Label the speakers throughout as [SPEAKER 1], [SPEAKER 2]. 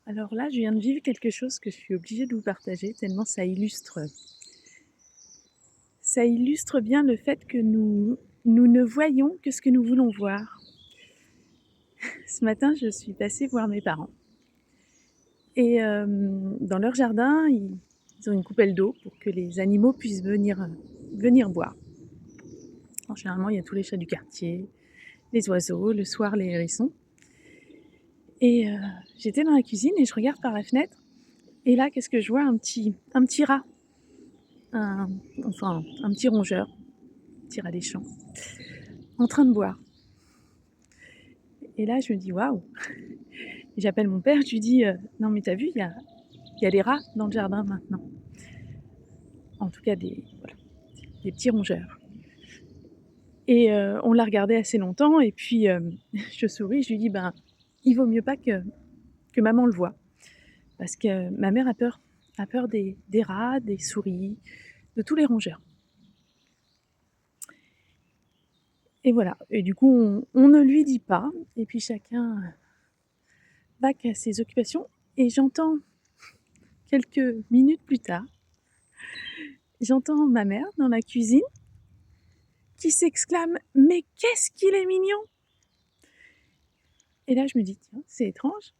[SPEAKER 1] Alors là, je viens de vivre quelque chose que je suis obligée de vous partager tellement ça illustre bien le fait que nous ne voyons que ce que nous voulons voir. Ce matin, je suis passée voir mes parents et dans leur jardin, ils ont une coupelle d'eau pour que les animaux puissent venir boire. Alors, généralement, il y a tous les chats du quartier, les oiseaux, le soir les hérissons. Et j'étais dans la cuisine et je regarde par la fenêtre et là, qu'est-ce que je vois? Un petit rat, un petit rongeur, un petit rat des champs, en train de boire. Et là, je me dis waouh! J'appelle mon père, je lui dis non, mais t'as vu, il y a des rats dans le jardin maintenant. En tout cas, des petits rongeurs. Et on l'a regardé assez longtemps, et puis je souris, je lui dis ben, il vaut mieux pas que maman le voie. Parce que ma mère a peur des rats, des souris, de tous les rongeurs. Et voilà. Et du coup, on ne lui dit pas, et puis chacun va à ses occupations. Et j'entends, quelques minutes plus tard, j'entends ma mère dans la cuisine qui s'exclame « Mais qu'est-ce qu'il est mignon !» Et là, je me dis « Tiens, c'est étrange !»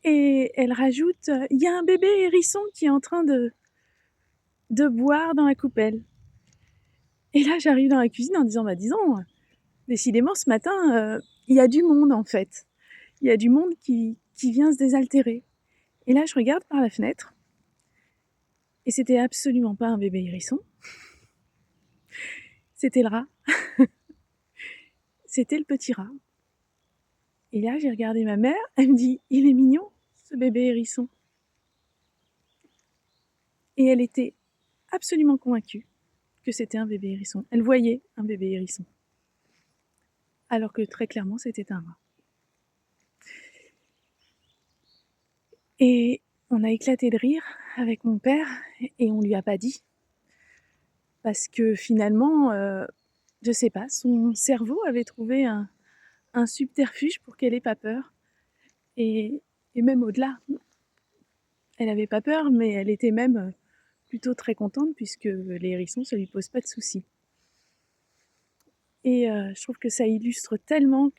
[SPEAKER 1] Et elle rajoute « Il y a un bébé hérisson qui est en train de boire dans la coupelle. » Et là, j'arrive dans la cuisine en disant « Bah disons, décidément, ce matin, il y a du monde en fait. Il y a du monde qui vient se désaltérer. » Et là, je regarde par la fenêtre, et c'était absolument pas un bébé hérisson. C'était le rat. C'était le petit rat. Et là, j'ai regardé ma mère, elle me dit « Il est mignon, ce bébé hérisson. » Et elle était absolument convaincue que c'était un bébé hérisson. Elle voyait un bébé hérisson. Alors que très clairement, c'était un rat. Et on a éclaté de rire avec mon père, et on lui a pas dit. Parce que finalement, je sais pas, son cerveau avait trouvé un subterfuge pour qu'elle ait pas peur. Et même au-delà, elle avait pas peur, mais elle était même plutôt très contente, puisque les hérissons, ça lui pose pas de soucis. Et je trouve que ça illustre tellement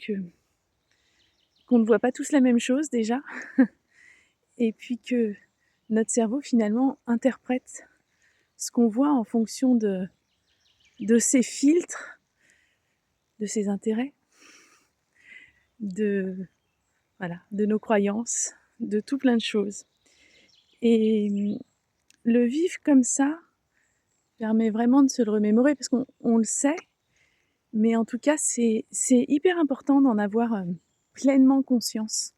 [SPEAKER 1] qu'on ne voit pas tous la même chose déjà, et puis que notre cerveau finalement interprète ce qu'on voit en fonction de ses filtres, de ses intérêts, de nos croyances, de tout plein de choses. Et le vivre comme ça permet vraiment de se le remémorer, parce qu'on le sait, mais en tout cas, c'est hyper important d'en avoir pleinement conscience.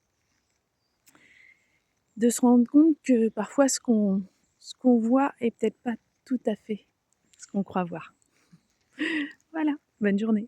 [SPEAKER 1] De se rendre compte que parfois ce qu'on voit est peut-être pas tout à fait ce qu'on croit voir. Voilà, bonne journée.